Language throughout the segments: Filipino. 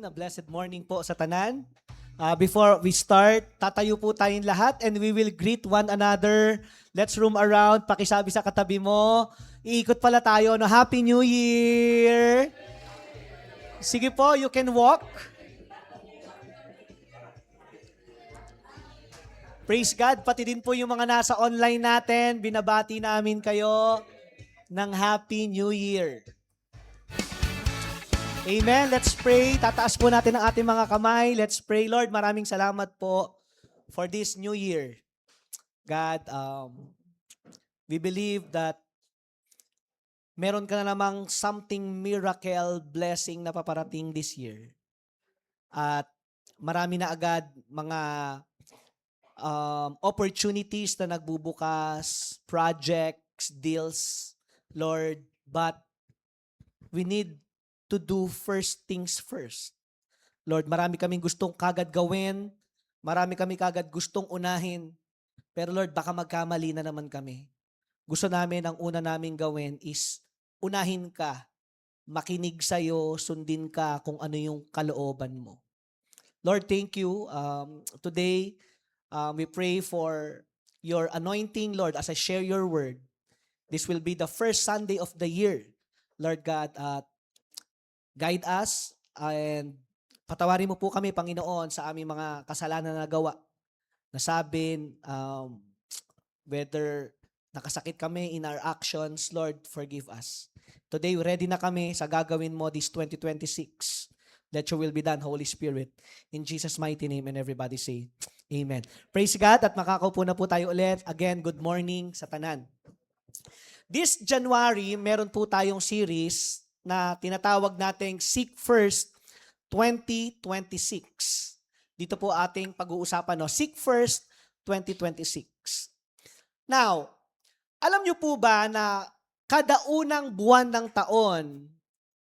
A blessed morning po sa tanan. Before we start, tatayo po tayong lahat and we will greet one another. Let's roam around. Pakisabi sa katabi mo. Iikot pala tayo. No? Happy New Year! Sige po, you can walk. Praise God. Pati din po yung mga nasa online natin. Binabati namin kayo ng Happy New Year. Amen. Let's pray. Tataas po natin ang ating mga kamay. Let's pray. Lord, maraming salamat po for this new year. God, we believe that meron ka na namang something miracle blessing na paparating this year. At marami na agad mga opportunities na nagbubukas, projects, deals, Lord, but we need to do first things first. Lord, marami kaming gustong kagad gawin, marami kami kagad gustong unahin, pero Lord, baka magkamali na naman kami. Gusto namin, ang una naming gawin is unahin ka, makinig sa'yo, sundin ka kung ano yung kalooban mo. Lord, thank you. Today, we pray for your anointing, Lord, as I share your word. This will be the first Sunday of the year. Lord God, guide us and patawarin mo po kami, Panginoon, sa aming mga kasalanan na nagawa. Nasabin, whether nakasakit kami in our actions, Lord, forgive us. Today, ready na kami sa gagawin mo this 2026. Let your will be done, Holy Spirit. In Jesus' mighty name, and everybody say, Amen. Praise God, at makakaupo na po tayo ulit. Again, good morning sa tanan. This January, meron po tayong series na tinatawag nating Seek First 2026. Dito po ating pag-uusapan, no? Seek First 2026. Now, alam niyo po ba na kada unang buwan ng taon,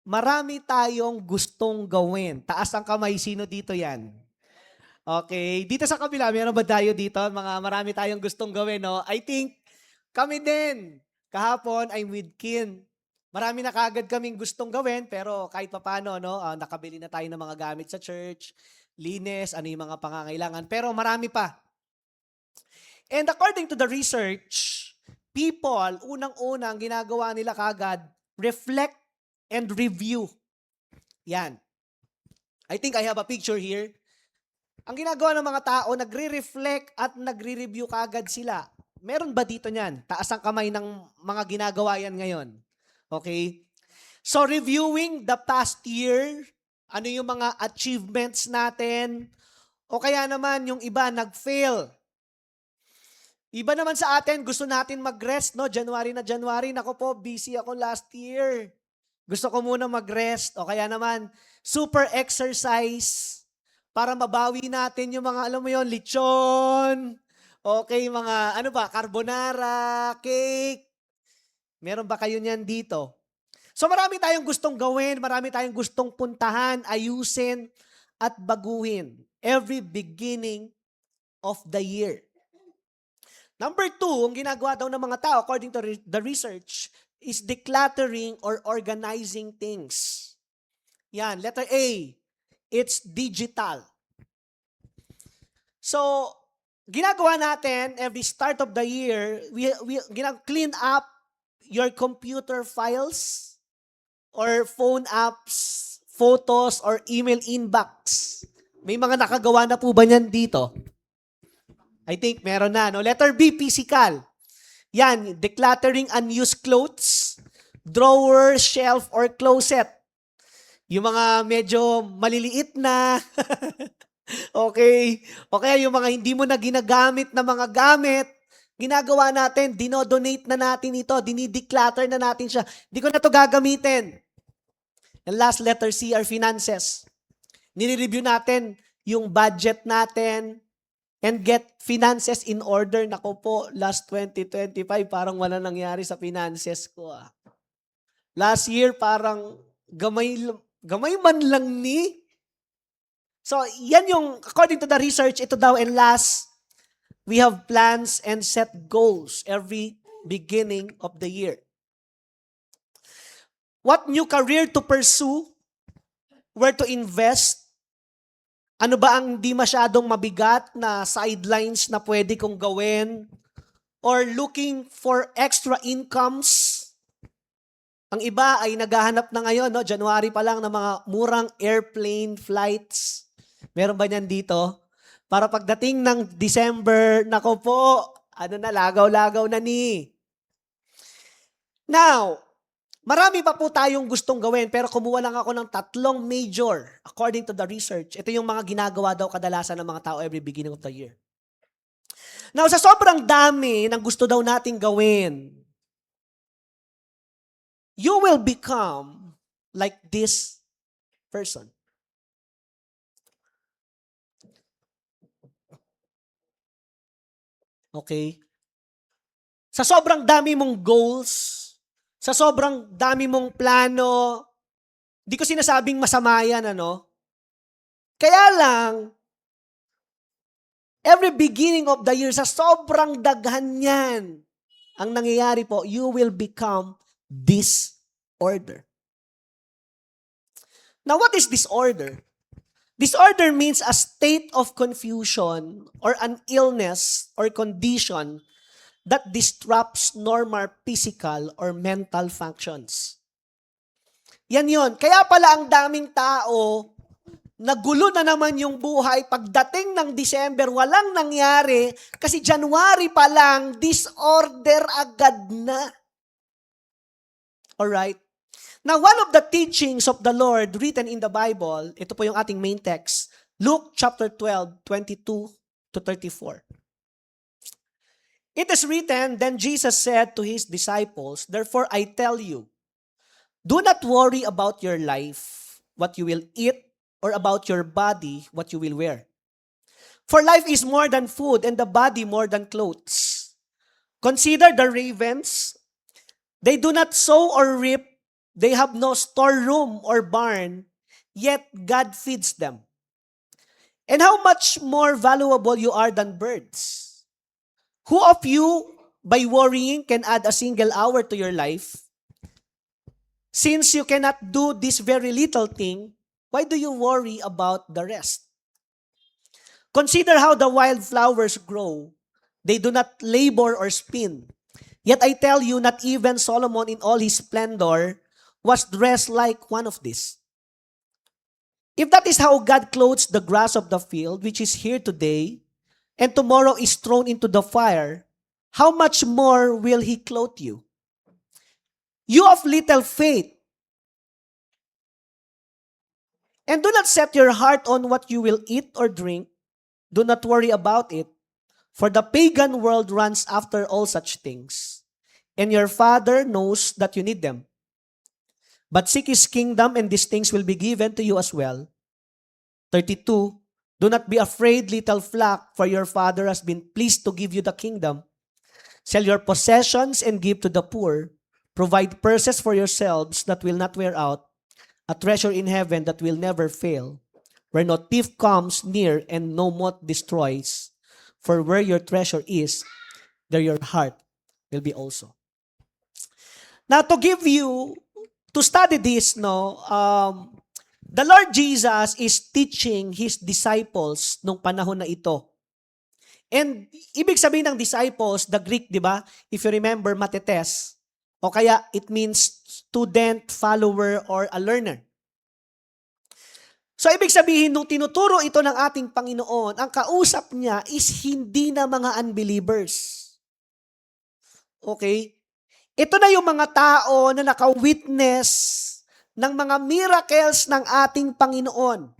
marami tayong gustong gawin. Taas ang kamay, sino dito yan? Okay, dito sa kabila, meron ba tayo dito? Marami tayong gustong gawin, no? I think kami din. Kahapon, I'm with Kin. Marami na kagad kaming gustong gawin, pero kahit papano, no, nakabili na tayo ng mga gamit sa church, linis, ano yung mga pangangailangan, pero marami pa. And according to the research, people, unang-unang ginagawa nila kagad, reflect and review. Yan. I think I have a picture here. Ang ginagawa ng mga tao, nagre-reflect at nagre-review kagad sila. Meron ba dito niyan? Taas ang kamay ng mga ginagawa yan ngayon. Okay? So, reviewing the past year, ano yung mga achievements natin, o kaya naman yung iba nag-fail. Iba naman sa atin, gusto natin mag-rest, no? January na January, nako po, busy ako last year. Gusto ko muna mag-rest, o kaya naman, super exercise, para mabawi natin yung mga, alam mo yon, lechon, okay, mga, ano ba, carbonara, cake. Meron ba kayo niyan dito? So marami tayong gustong gawin, marami tayong gustong puntahan, ayusin, at baguhin every beginning of the year. Number 2, ang ginagawa daw ng mga tao, according to the research, is decluttering or organizing things. Yan, letter A, it's digital. So, ginagawa natin every start of the year, we clean up your computer files or phone apps, photos, or email inbox. May mga nakagawa na po ba niyan dito? I think meron na. No? Letter B, physical. Yan, decluttering unused clothes, drawer, shelf, or closet. Yung mga medyo maliliit na, okay? O kaya yung mga hindi mo na ginagamit na mga gamit, ginagawa natin, dinodonate na natin ito, dinideclutter na natin siya. Hindi ko na ito gagamitin. And last, letter C, our finances. Nire-review natin yung budget natin and get finances in order. Nako po, last 2025, parang wala nangyari sa finances ko. Last year, parang gamay man lang ni. So, yan yung, according to the research, ito daw, and last, we have plans and set goals every beginning of the year. What new career to pursue? Where to invest? Ano ba ang di masyadong mabigat na sidelines na pwede kong gawin? Or looking for extra incomes? Ang iba ay naghahanap na ngayon, no? January pa lang ng mga murang airplane flights. Meron ba niyan dito? Para pagdating ng December, nako po, ano na, lagaw-lagaw na ni. Now, marami pa po tayong gustong gawin, pero kumuha lang ako ng 3 major according to the research. Ito yung mga ginagawa daw kadalasan ng mga tao every beginning of the year. Now, sa sobrang dami ng gusto daw nating gawin, you will become like this person. Okay? Sa sobrang dami mong goals, sa sobrang dami mong plano, di ko sinasabing masama yan, ano? Kaya lang, every beginning of the year, sa sobrang daghan yan, ang nangyayari po, you will become disorder. Now, what is disorder? Disorder means a state of confusion or an illness or condition that disrupts normal physical or mental functions. Yan yon. Kaya pala ang daming tao, nagulo na naman yung buhay. Pagdating ng December, walang nangyari kasi January pa lang, disorder agad na. Alright? Now, one of the teachings of the Lord written in the Bible, ito po yung ating main text, Luke chapter 12, 22 to 34. It is written, then Jesus said to his disciples, therefore I tell you, do not worry about your life, what you will eat, or about your body, what you will wear. For life is more than food, and the body more than clothes. Consider the ravens. They do not sow or reap. They have no storeroom or barn, yet God feeds them. And how much more valuable you are than birds. Who of you, by worrying, can add a single hour to your life? Since you cannot do this very little thing, why do you worry about the rest? Consider how the wild flowers grow. They do not labor or spin. Yet I tell you, not even Solomon in all his splendor was dressed like one of these. If that is how God clothes the grass of the field, which is here today, and tomorrow is thrown into the fire, how much more will He clothe you? You of little faith. And do not set your heart on what you will eat or drink. Do not worry about it, for the pagan world runs after all such things. And your Father knows that you need them. But seek His kingdom, and these things will be given to you as well. 32, do not be afraid, little flock, for your Father has been pleased to give you the kingdom. Sell your possessions and give to the poor. Provide purses for yourselves that will not wear out, a treasure in heaven that will never fail, where no thief comes near and no moth destroys. For where your treasure is, there your heart will be also. Now, to study this, the Lord Jesus is teaching His disciples nung panahon na ito. And ibig sabihin ng disciples, the Greek, di ba? If you remember, matetes. O kaya it means student, follower, or a learner. So ibig sabihin, nung tinuturo ito ng ating Panginoon, ang kausap niya is hindi na mga unbelievers. Okay? Ito na yung mga tao na naka-witness ng mga miracles ng ating Panginoon.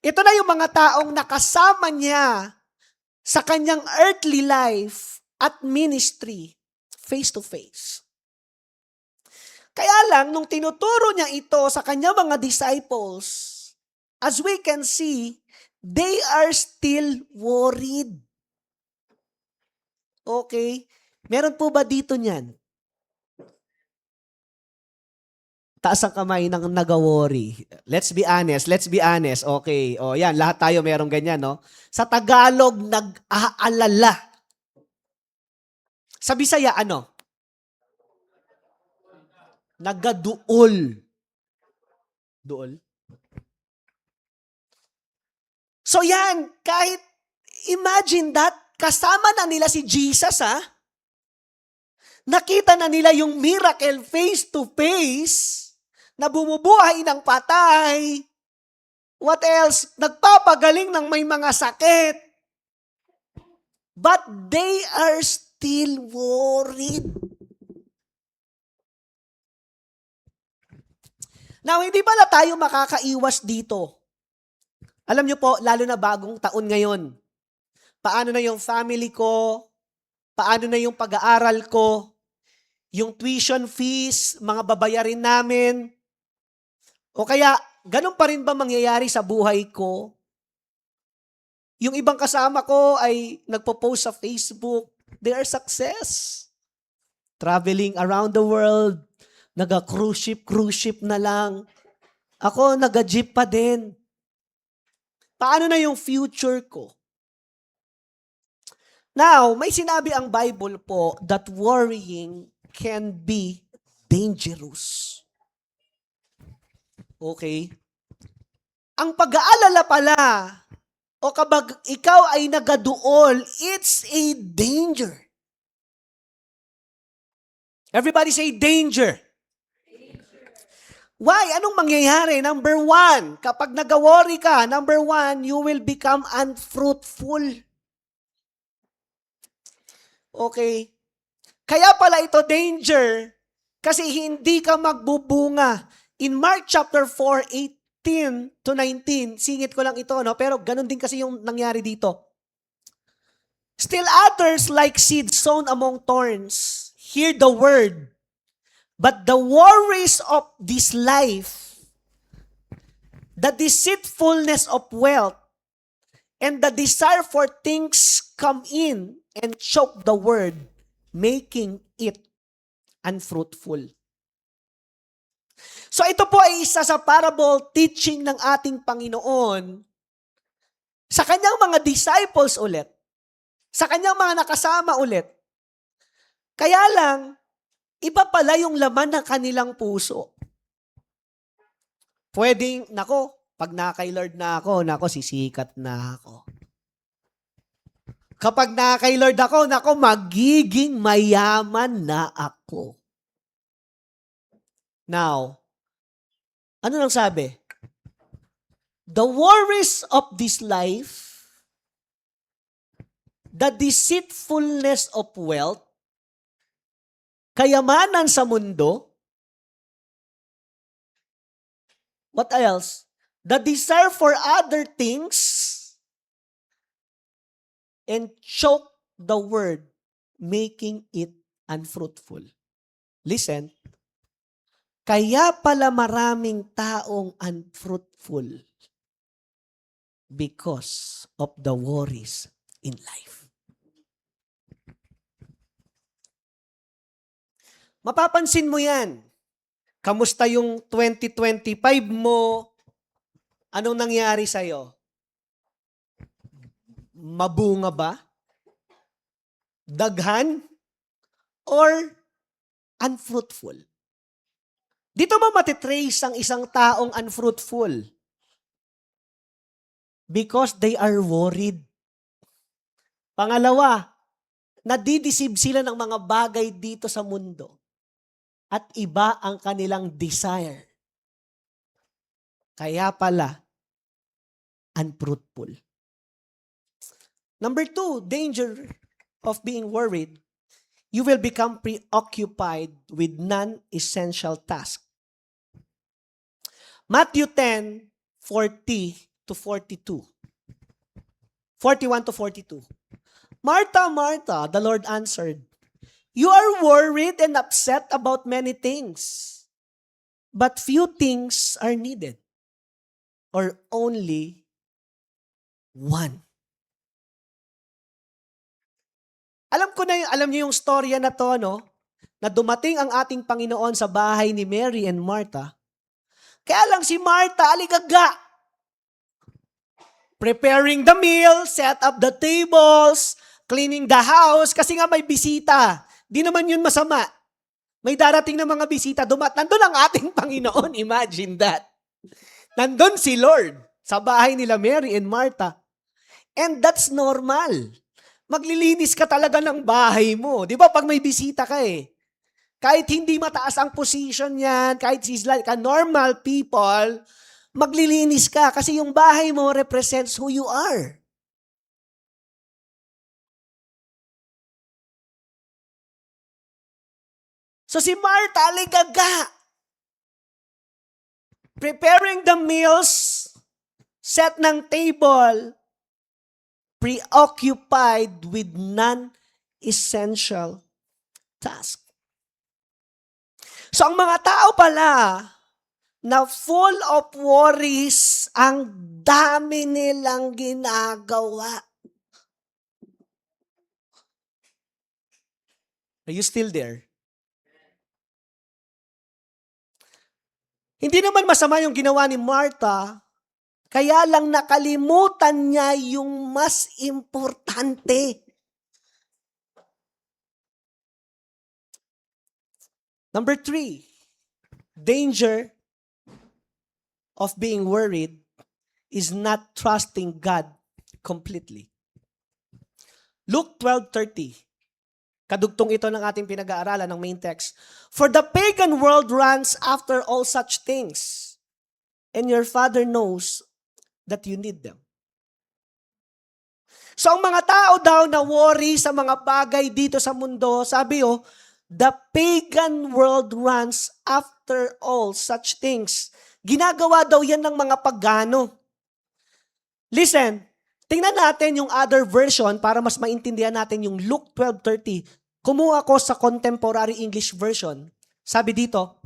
Ito na yung mga taong nakasama niya sa kanyang earthly life at ministry face to face. Kaya lang, nung tinuturo niya ito sa kanyang mga disciples, as we can see, they are still worried. Okay? Meron po ba dito niyan? Taas ang kamay ng nag-worry. Let's be honest. Okay. O yan, lahat tayo merong ganyan, no? Sa Tagalog, nag-aalala. Sa Bisaya, ano? Nagaduol. Duol? So yan, kahit imagine that, kasama na nila si Jesus, ha? Nakita na nila yung miracle face to face, na bumubuhay ng patay. What else? Nagpapagaling ng may mga sakit. But they are still worried. Now, hindi pala tayo makakaiwas dito. Alam niyo po, lalo na bagong taon ngayon. Paano na yung family ko? Paano na yung pag-aaral ko? Yung tuition fees, mga babayarin namin? O kaya, ganun pa rin ba mangyayari sa buhay ko? Yung ibang kasama ko ay nagpo-post sa Facebook, they are success. Traveling around the world, naga-cruise ship na lang. Ako, naga-jeep pa din. Paano na yung future ko? Now, may sinabi ang Bible po that worrying can be dangerous. Okay? Ang pag-aalala pala, o kapag ikaw ay nagaduol, it's a danger. Everybody say danger. Why? Anong mangyayari? Number one, kapag nag-worry ka, number one, you will become unfruitful. Okay? Kaya pala ito danger, kasi hindi ka magbubunga. In Mark chapter 4, 18 to 19, singit ko lang ito, no? Pero ganun din kasi yung nangyari dito. Still others like seed sown among thorns, hear the word, but the worries of this life, the deceitfulness of wealth, and the desire for things come in and choke the word, making it unfruitful. So ito po ay isa sa parable teaching ng ating Panginoon sa kanyang mga disciples ulit, sa kanyang mga nakasama ulit. Kaya lang, iba pala yung laman ng kanilang puso. Pwedeng, pag na-kay Lord na ako, sisikat na ako. Kapag na-kay Lord ako, magiging mayaman na ako. Now, ano nang sabi? The worries of this life, the deceitfulness of wealth, kayamanan sa mundo, what else? The desire for other things, and choke the word, making it unfruitful. Listen, kaya pala maraming taong unfruitful because of the worries in life. Mapapansin mo yan. Kamusta yung 2025 mo? Anong nangyari sa'yo? Mabunga ba? Daghan? Or unfruitful? Dito mo matitrace ang isang taong unfruitful? Because they are worried. Pangalawa, nadideceive sila ng mga bagay dito sa mundo. At iba ang kanilang desire. Kaya pala, unfruitful. Number 2, danger of being worried. You will become preoccupied with non-essential tasks. Matthew 10, 40 to 42. 41 to 42. Martha, Martha, the Lord answered, you are worried and upset about many things, but few things are needed, or only one. Alam niyo yung storya na to, no? Na dumating ang ating Panginoon sa bahay ni Mary and Martha. Kaya lang si Martha, aligaga. Preparing the meal, set up the tables, cleaning the house, kasi nga may bisita. Di naman yun masama. May darating na mga bisita, nandun ang ating Panginoon, imagine that. Nandun si Lord sa bahay nila Mary and Martha. And that's normal. Maglilinis ka talaga ng bahay mo. Di ba? Pag may bisita ka eh. Kahit hindi mataas ang position yan, kahit he's like a normal people, maglilinis ka kasi yung bahay mo represents who you are. So si Martha, aligaga. Preparing the meals, set ng table, preoccupied with non-essential task. So ang mga tao pala na full of worries, ang dami nilang ginagawa. Are you still there? Hindi naman masama yung ginawa ni Martha, kaya lang nakalimutan niya yung mas importante. Number 3, danger of being worried is not trusting God completely. Luke 12:30. Kadugtong ito ng ating pinag-aaralan ng main text. For the pagan world runs after all such things, and your Father knows that you need them. So ang mga tao daw na worry sa mga bagay dito sa mundo, sabi the pagan world runs after all such things. Ginagawa daw yan ng mga pagano. Listen, tingnan natin yung other version para mas maintindihan natin yung Luke 12:30. Kumuha ko sa Contemporary English Version. Sabi dito,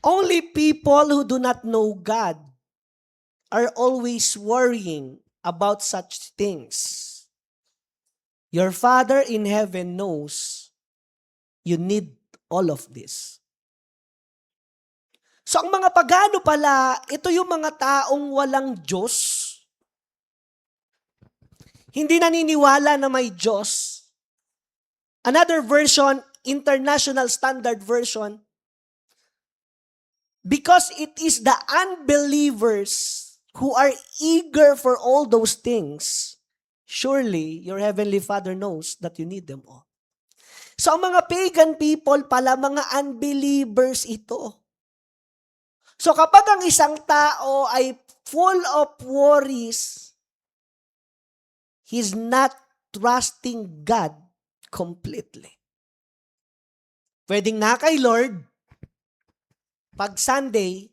only people who do not know God are always worrying about such things. Your Father in heaven knows you need all of this. So ang mga pagano pala, ito yung mga taong walang Diyos. Hindi naniniwala na may Diyos. Another version, International Standard Version, because it is the unbelievers who are eager for all those things, surely your Heavenly Father knows that you need them all. So ang mga pagan people pala, mga unbelievers ito. So kapag ang isang tao ay full of worries, he's not trusting God completely. Pwedeng na kay Lord, pag Sunday,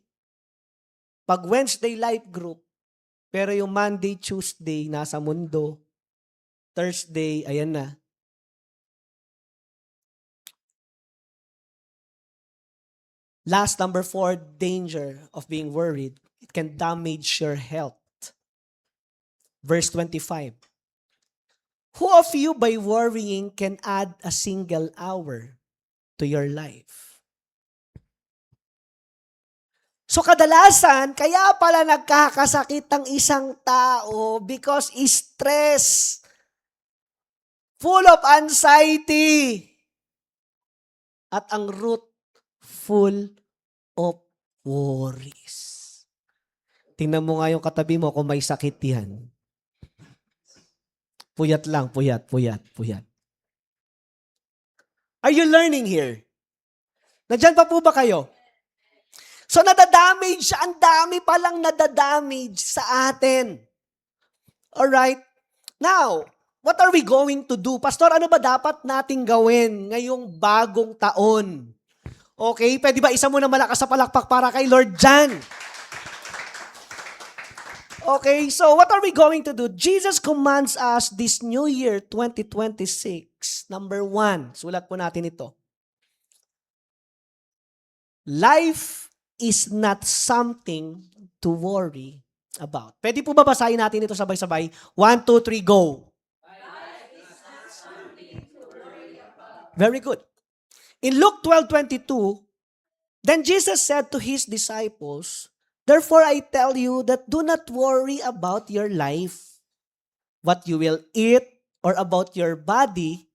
pag Wednesday life group, pero yung Monday, Tuesday, nasa mundo, Thursday, ayan na. Last, number 4, danger of being worried. It can damage your health. Verse 25. Who of you by worrying can add a single hour to your life? So kadalasan, kaya pala nagkakasakit ang isang tao because stress, full of anxiety, at ang root, full of worries. Tingnan mo nga yung katabi mo kung may sakit yan. Puyat lang, puyat. Are you learning here? Nandyan pa po ba kayo? So nadadamage, ang dami palang nadadamage sa atin. Alright? Now, what are we going to do? Pastor, ano ba dapat nating gawin ngayong bagong taon? Okay, pwede ba isa mo na malakas sa palakpak para kay Lord Jan? Okay, so what are we going to do? Jesus commands us this new year, 2026. Number 1, sulat po natin ito. Life is not something to worry about. Pwede po ba basahin natin ito sabay-sabay? 1, 2, 3, go. Life is not something to worry about. Very good. In Luke 12:22, then Jesus said to his disciples, therefore I tell you that do not worry about your life, what you will eat, or about your body,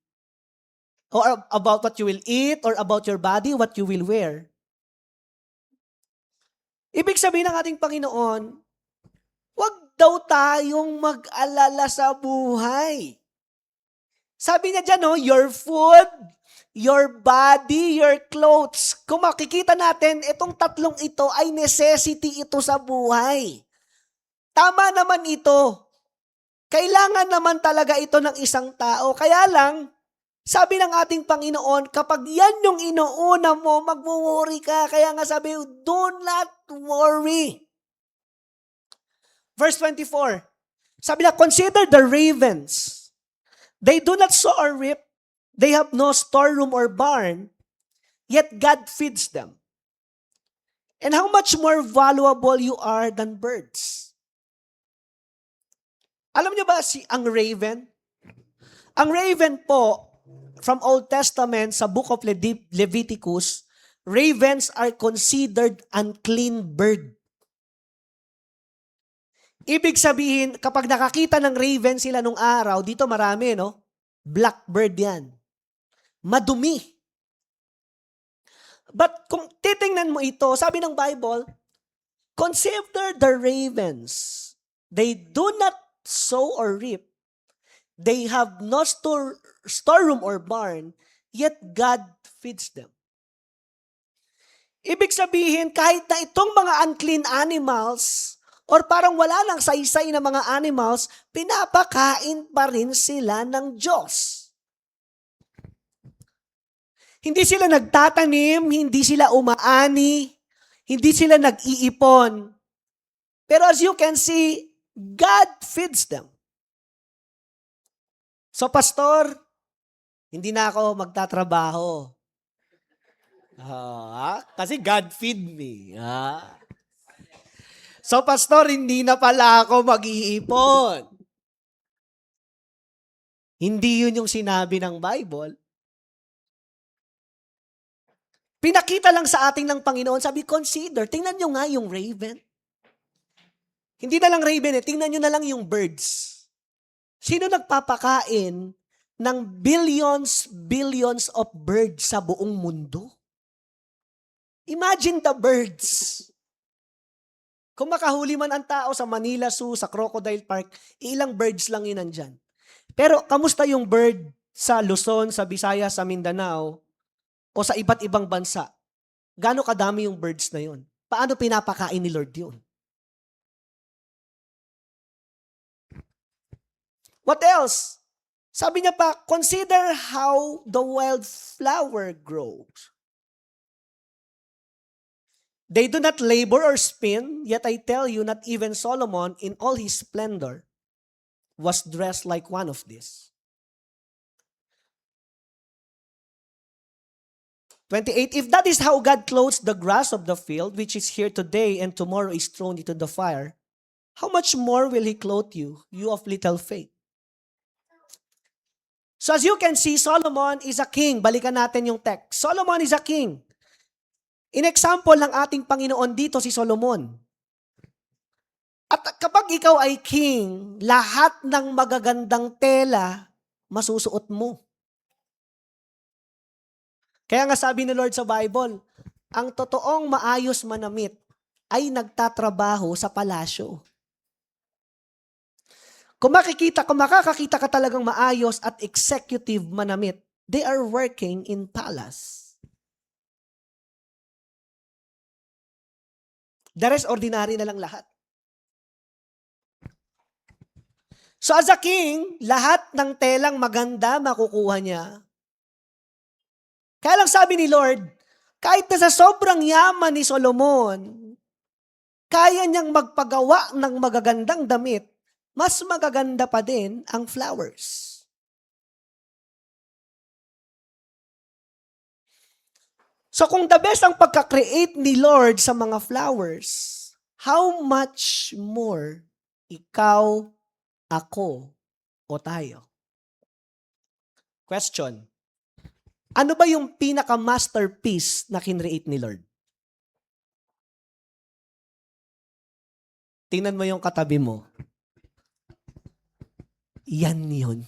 or about what you will eat, or about your body, what you will wear. Ibig sabihin ng ating Panginoon, daw tayong mag-alala sa buhay. Sabi niya dyan, your food, your body, your clothes. Kung makikita natin, itong tatlong ito ay necessity ito sa buhay. Tama naman ito. Kailangan naman talaga ito ng isang tao. Kaya lang, sabi ng ating Panginoon, kapag yan yung inuuna mo, mag-worry ka. Kaya nga sabi, do not worry. Verse 24, sabi na, consider the ravens. They do not sow or reap. They have no storeroom or barn, yet God feeds them. And how much more valuable you are than birds. Alam niyo ba ang raven? Ang raven po, from Old Testament, sa book of Leviticus, ravens are considered unclean bird. Ibig sabihin, kapag nakakita ng raven sila nung araw, dito marami, blackbird yan. Madumi. But kung titingnan mo ito, sabi ng Bible, consider the ravens. They do not sow or reap. They have no storeroom or barn, yet God feeds them. Ibig sabihin, kahit na itong mga unclean animals, or parang wala lang saysay na mga animals, pinapakain pa rin sila ng Diyos. Hindi sila nagtatanim, hindi sila umaani, hindi sila nag-iipon. Pero as you can see, God feeds them. So, pastor, hindi na ako magtatrabaho. Kasi God feed me. So, pastor, hindi na pala ako mag-iipon. Hindi yun yung sinabi ng Bible. Pinakita lang sa ating ng Panginoon, sabi, consider, tingnan nyo nga yung raven. Hindi na lang raven, tingnan nyo na lang yung birds. Sino nagpapakain ng billions of birds sa buong mundo? Imagine the birds. Kung makahuli man ang tao sa Manila Zoo, sa Crocodile Park, ilang birds lang yun nandyan. Pero kamusta yung bird sa Luzon, sa Visayas, sa Mindanao, o sa iba't ibang bansa? Gaano kadami yung birds na yun? Paano pinapakain ni Lord yun? What else? Sabi niya pa, consider how the wildflower grows. They do not labor or spin, yet I tell you, not even Solomon in all his splendor was dressed like one of these. 28, if that is how God clothes the grass of the field, which is here today and tomorrow is thrown into the fire, how much more will He clothe you, you of little faith? So as you can see, Solomon is a king. Balikan natin yung text. Solomon is a king. In example ng ating Panginoon dito si Solomon. At kapag ikaw ay king, lahat ng magagandang tela, masusuot mo. Kaya nga sabi ni Lord sa Bible, ang totoong maayos manamit ay nagtatrabaho sa palasyo. Kung makakakita ka talagang maayos at executive manamit, they are working in palace. The rest, ordinary na lang lahat. So as a king, lahat ng telang maganda makukuha niya. Kaya lang sabi ni Lord, kahit na sa sobrang yaman ni Solomon, kaya niyang magpagawa ng magagandang damit, mas magaganda pa din ang flowers. So kung the best ang pagka-create ni Lord sa mga flowers, how much more ikaw, ako, o tayo? Question. Ano ba yung pinaka-masterpiece na kinreate ni Lord? Tingnan mo yung katabi mo. Yan yun.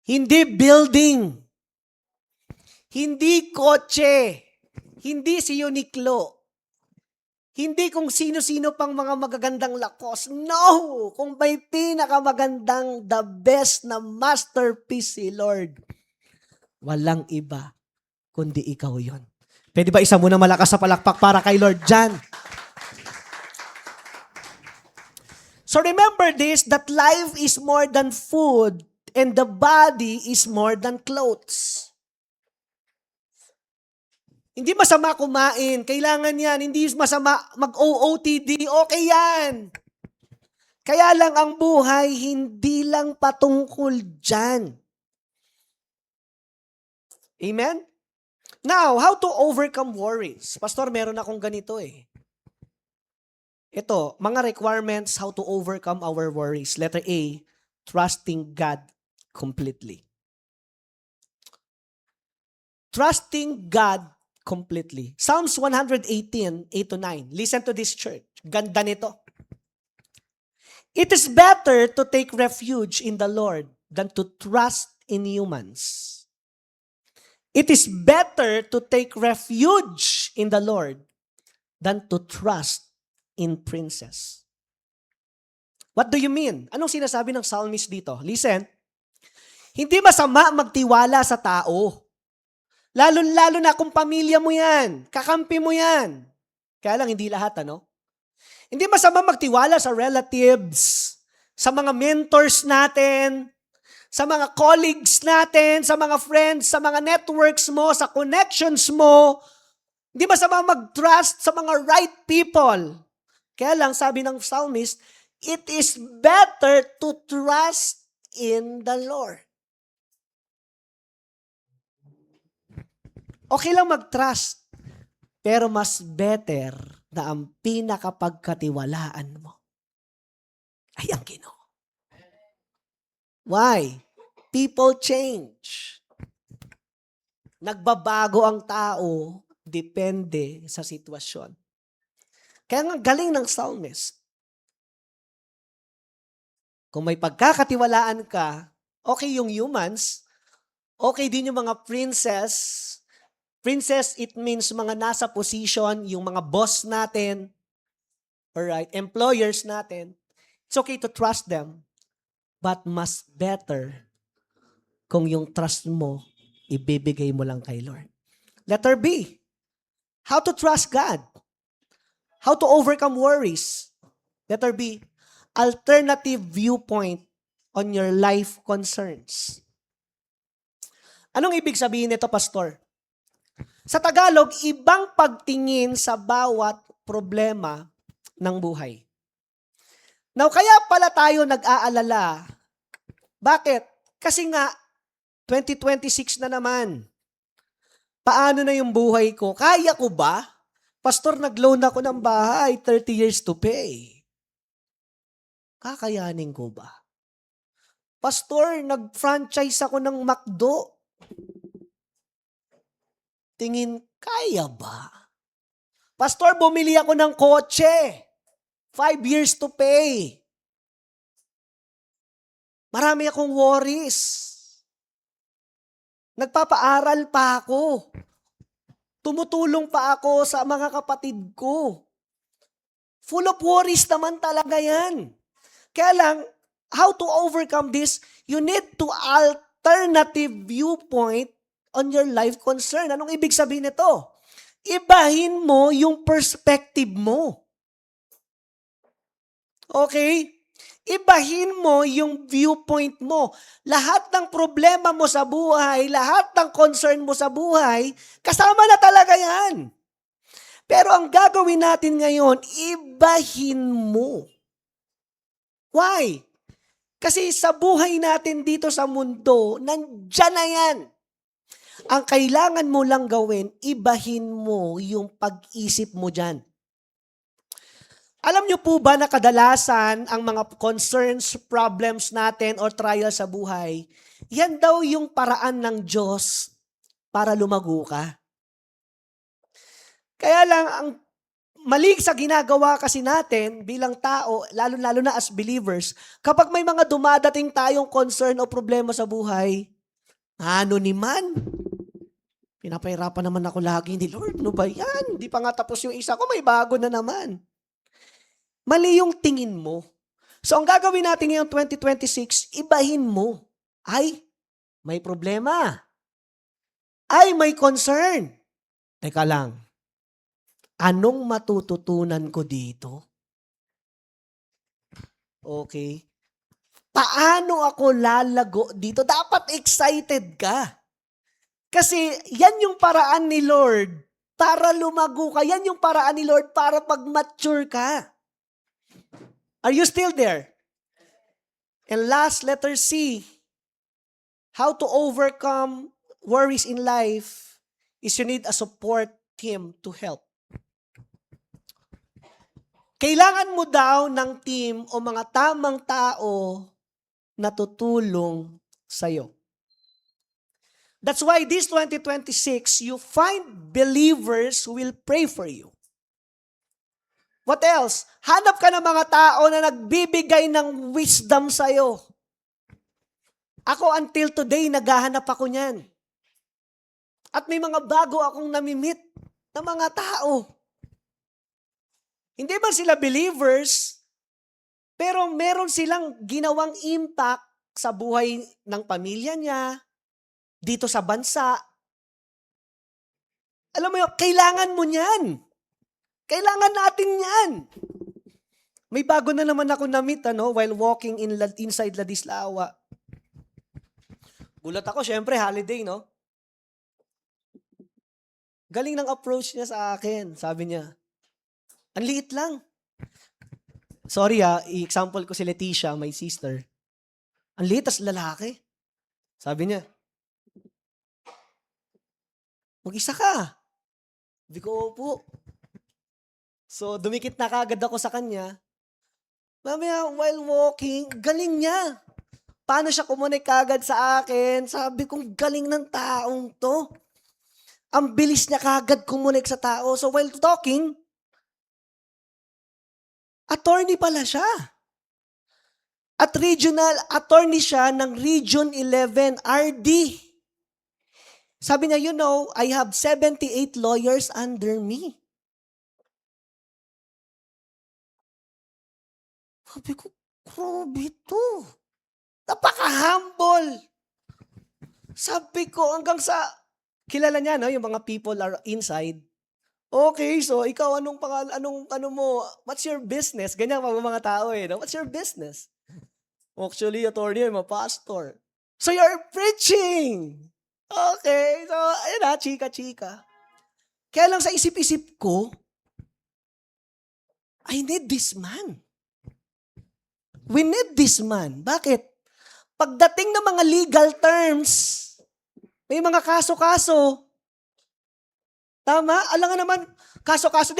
Hindi building. Hindi kotse. Hindi si Uniqlo. Hindi kung sino-sino pang mga magagandang lakos. No! Kung may pinakamagandang, the best na masterpiece si Lord, walang iba kundi ikaw yon. Pwede ba isa muna malakas sa palakpak para kay Lord dyan? So remember this, that life is more than food and the body is more than clothes. Hindi masama kumain. Kailangan yan. Hindi masama mag-OOTD. Okay yan. Kaya lang ang buhay, hindi lang patungkol dyan. Amen? Now, how to overcome worries? Pastor, meron akong ganito eh. Ito, mga requirements how to overcome our worries. Letter A, trusting God completely. Trusting God completely. Psalms 118, 8-9. Listen to this, church. Ganda nito. It is better to take refuge in the Lord than to trust in humans. It is better to take refuge in the Lord than to trust in princes. What do you mean? Anong sinasabi ng psalmist dito? Listen. Hindi masama magtiwala sa tao. Lalo na kung pamilya mo yan, kakampi mo yan. Kaya lang hindi lahat, ano? Hindi masama magtiwala sa relatives, sa mga mentors natin, sa mga colleagues natin, sa mga friends, sa mga networks mo, sa connections mo. Hindi masama mag-trust sa mga right people. Kaya lang sabi ng psalmist, it is better to trust in the Lord. Okay lang mag-trust, pero mas better na ang pinakapagkatiwalaan mo ay ang Ginoo. Why? People change. Nagbabago ang tao, depende sa sitwasyon. Kaya nga galing ng psalmist. Kung may pagkakatiwalaan ka, okay yung humans, okay din yung mga princess. Princess, it means mga nasa position, yung mga boss natin, alright, employers natin. It's okay to trust them, but mas better kung yung trust mo, ibibigay mo lang kay Lord. Letter B, how to trust God. How to overcome worries. Letter B, alternative viewpoint on your life concerns. Anong ibig sabihin nito, Pastor? Sa Tagalog, ibang pagtingin sa bawat problema ng buhay. Now, kaya pala tayo nag-aalala. Bakit? Kasi nga, 2026 na naman. Paano na yung buhay ko? Kaya ko ba? Pastor, nag-loan ako ng bahay, 30 years to pay. Kakayanin ko ba? Pastor, nag-franchise ako ng McDo. Tingin, kaya ba? Pastor, bumili ako ng kotse. 5 years to pay. Marami akong worries. Nagpapaaral pa ako. Tumutulong pa ako sa mga kapatid ko. Full of worries naman talaga yan. Kaya lang, how to overcome this? You need to alternative viewpoint on your life concern. Anong ibig sabihin nito? Ibahin mo yung perspective mo. Okay? Ibahin mo yung viewpoint mo. Lahat ng problema mo sa buhay, lahat ng concern mo sa buhay, kasama na talaga yan. Pero ang gagawin natin ngayon, ibahin mo. Why? Kasi sa buhay natin dito sa mundo, nandyan na yan. Ang kailangan mo lang gawin, ibahin mo yung pag-isip mo dyan. Alam niyo po ba na kadalasan ang mga concerns, problems natin or trials sa buhay, yan daw yung paraan ng Diyos para lumago ka. Kaya lang, ang mali sa ginagawa kasi natin bilang tao, lalo-lalo na as believers, kapag may mga dumadating tayong concern o problema sa buhay, ano ni man? Pinapahirapan naman ako lagi ni Lord. Ano ba yan? Di pa nga tapos yung isa ko, may bago na naman. Mali yung tingin mo. So ang gagawin natin ngayong 2026, ibahin mo. Ay, may problema. Ay, may concern. Teka lang. Anong matututunan ko dito? Okay. Paano ako lalago dito? Dapat excited ka. Kasi yan yung paraan ni Lord para lumago ka. Yan yung paraan ni Lord para pag-mature ka. Are you still there? And last, letter C. How to overcome worries in life is you need a support team to help. Kailangan mo daw ng team o mga tamang tao na tutulong sa'yo. That's why this 2026, you find believers who will pray for you. What else? Hanap ka ng mga tao na nagbibigay ng wisdom sa'yo. Ako until today, naghahanap ako niyan. At may mga bago akong namimit na mga tao. Hindi man sila believers, pero meron silang ginawang impact sa buhay ng pamilya niya, dito sa bansa. Alam mo yun, kailangan mo niyan. Kailangan natin yan. May bago na naman ako na-meet while walking inside Ladislao. Gulat ako, syempre, holiday, no? Galing ng approach niya sa akin. Sabi niya, ang liit lang. Sorry i-example ko si Leticia, my sister. Ang liit as lalaki. Sabi niya, mag-isa ka. Sabi ko, opo. So, dumikit na kagad ako sa kanya. Mamaya, while walking, galing niya. Paano siya kumunik kagad sa akin? Sabi ko, galing ng taong to. Ang bilis niya kagad kumunik sa tao. So, while talking, attorney pala siya. At regional attorney siya ng Region 11 RD. Sabi niya, I have 78 lawyers under me. Sabi ko, grabe to. Napaka-humble. Sabi ko, hanggang sa, kilala niya, yung mga people are inside. Okay, so ikaw, anong mo, what's your business? Ganyan mga tao no? What's your business? Actually, attorney, I'm a pastor. So you're preaching. Okay, so, ayun chika-chika. Kaya lang sa isip-isip ko, I need this man. We need this man. Bakit? Pagdating ng mga legal terms, may mga kaso-kaso. Tama? Alam nga naman, kaso-kaso,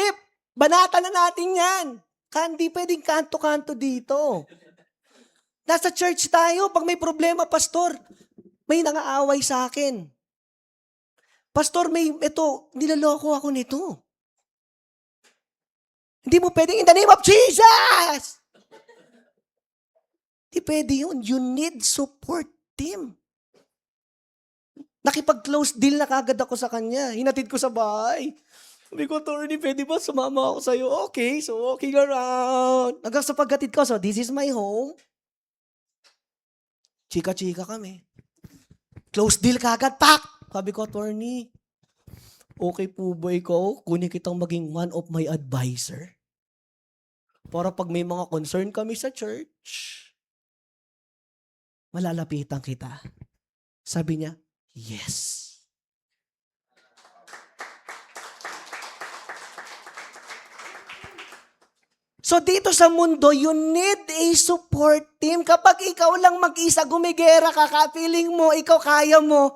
banata na natin yan. Hindi pwedeng kanto-kanto dito. Nasa church tayo, pag may problema, pastor, may nangaaway sa akin. Pastor, nilaloko ako nito. Hindi mo pwedeng, in the name of Jesus! Hindi pwede yun. You need support team. Nakipag-close deal na kagad ako sa kanya. Hinatid ko sa bahay. Sabi ko, attorney, pwede ba sumama ako sa'yo? Okay, so walking around. Hanggang sa paghatid ko, so this is my home. Chika-chika kami. Close deal kagad, pak! Sabi ko, attorney, okay po ba ikaw? Kunin kitang maging one of my advisor. Para pag may mga concern kami sa church, malalapitan kita. Sabi niya, yes. So dito sa mundo, you need a support team. Kapag ikaw lang mag-isa, gumigera ka, feeling mo, ikaw kaya mo,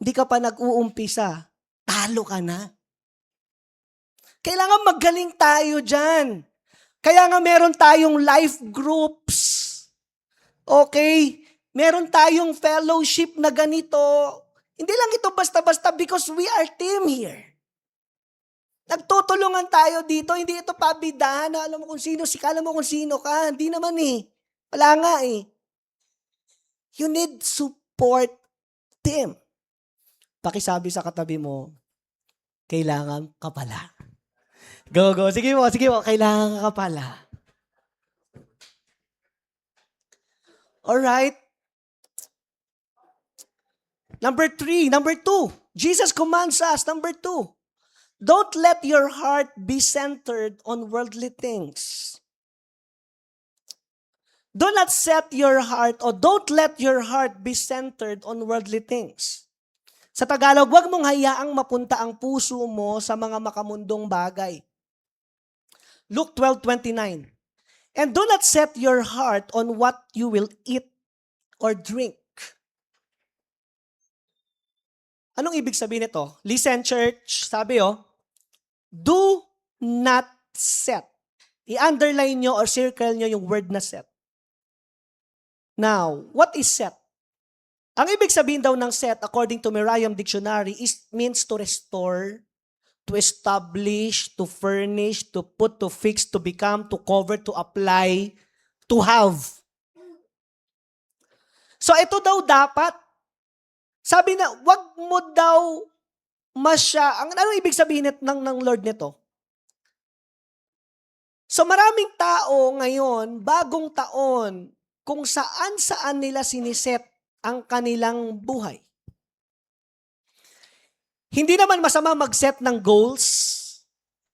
hindi ka pa nag-uumpisa, talo ka na. Kailangan magaling tayo dyan. Kaya nga meron tayong life groups. Okay? Meron tayong fellowship na ganito. Hindi lang ito basta-basta because we are team here. Nagtutulungan tayo dito. Hindi ito pabidahan na alam mo kung sino, sikala mo kung sino ka. Hindi naman Wala nga You need support team. Pakisabi sa katabi mo, kailangan ka pala. Go, go. Sige mo. Kailangan ka pala. Alright? Number two. Jesus commands us, number 2, don't let your heart be centered on worldly things. Do not set your heart or don't let your heart be centered on worldly things. Sa Tagalog, huwag mong hayaang mapunta ang puso mo sa mga makamundong bagay. Luke 12:29. And do not set your heart on what you will eat or drink. Anong ibig sabihin nito? Listen, church. Sabi do not set. I-underline nyo or circle nyo yung word na set. Now, what is set? Ang ibig sabihin daw ng set, according to Merriam Dictionary, means to restore, to establish, to furnish, to put, to fix, to become, to cover, to apply, to have. So ito daw dapat, sabi na, wag mo daw ano ibig sabihin ng Lord nito? So maraming tao ngayon, bagong taon, kung saan nila siniset ang kanilang buhay. Hindi naman masama mag-set ng goals.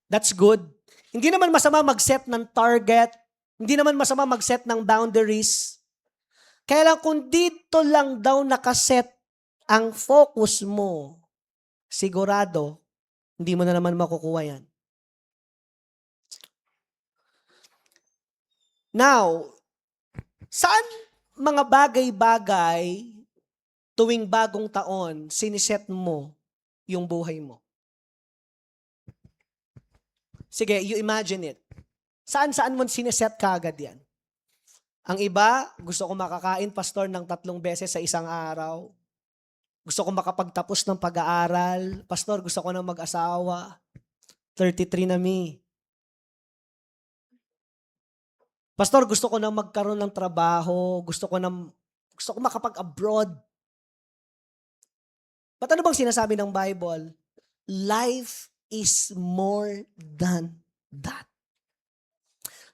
That's good. Hindi naman masama mag-set ng target. Hindi naman masama mag-set ng boundaries. Kaya lang kung dito lang daw nakaset ang focus mo, sigurado, hindi mo na naman makukuha yan. Now, saan mga bagay-bagay tuwing bagong taon siniset mo yung buhay mo? Sige, you imagine it. Saan mo siniset ka agad yan? Ang iba, gusto ko makakain, pastor, ng 3 beses sa isang araw. Gusto ko makapagtapos ng pag-aaral. Pastor, gusto ko nang mag-asawa. 33 na me. Pastor, gusto ko nang magkaroon ng trabaho. Gusto ko makapag-abroad. Ba't ano bang sinasabi ng Bible? Life is more than that.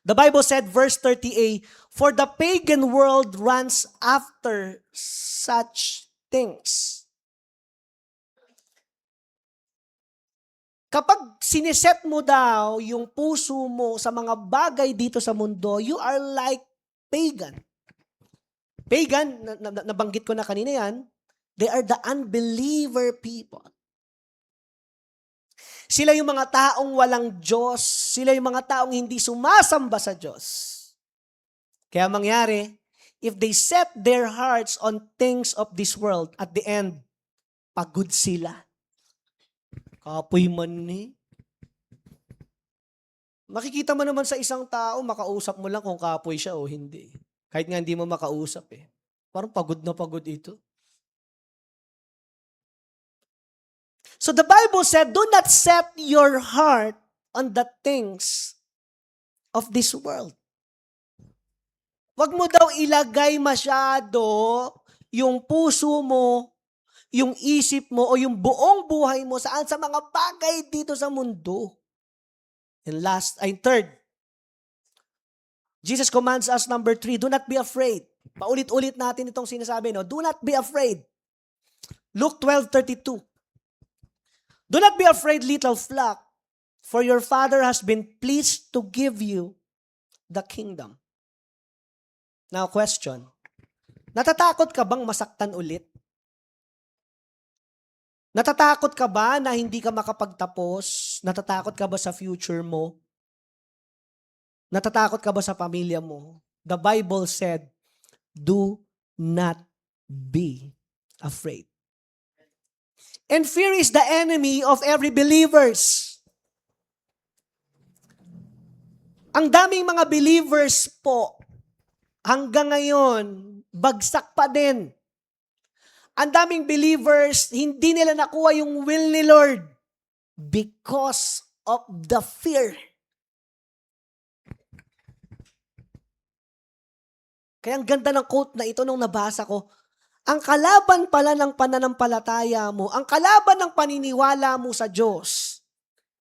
The Bible said, verse 30a, for the pagan world runs after such things. Kapag siniset mo daw yung puso mo sa mga bagay dito sa mundo, you are like pagan. Pagan, nabanggit ko na kanina yan, they are the unbeliever people. Sila yung mga taong walang Diyos. Sila yung mga taong hindi sumasamba sa Diyos. Kaya mangyari, if they set their hearts on things of this world, at the end, pagod sila. Kapoy man ni. Makikita mo naman sa isang tao, makausap mo lang kung kapoy siya o hindi. Kahit nga hindi mo makausap eh. Parang pagod na pagod ito. So the Bible said, do not set your heart on the things of this world. Wag mo daw ilagay masyado yung puso mo, yung isip mo, o yung buong buhay mo sa mga bagay dito sa mundo. And third, Jesus commands us, number 3, do not be afraid. Paulit-ulit natin itong sinasabi, no? Do not be afraid. Luke 12:32. Do not be afraid, little flock, for your Father has been pleased to give you the kingdom. Now, question. Natatakot ka bang masaktan ulit? Natatakot ka ba na hindi ka makapagtapos? Natatakot ka ba sa future mo? Natatakot ka ba sa pamilya mo? The Bible said, do not be afraid. And fear is the enemy of every believers. Ang daming mga believers po, hanggang ngayon, bagsak pa din. Ang daming believers, hindi nila nakuha yung will ni Lord because of the fear. Kaya ang ganda ng quote na ito nung nabasa ko, Ang kalaban pala ng pananampalataya mo, ang kalaban ng paniniwala mo sa Diyos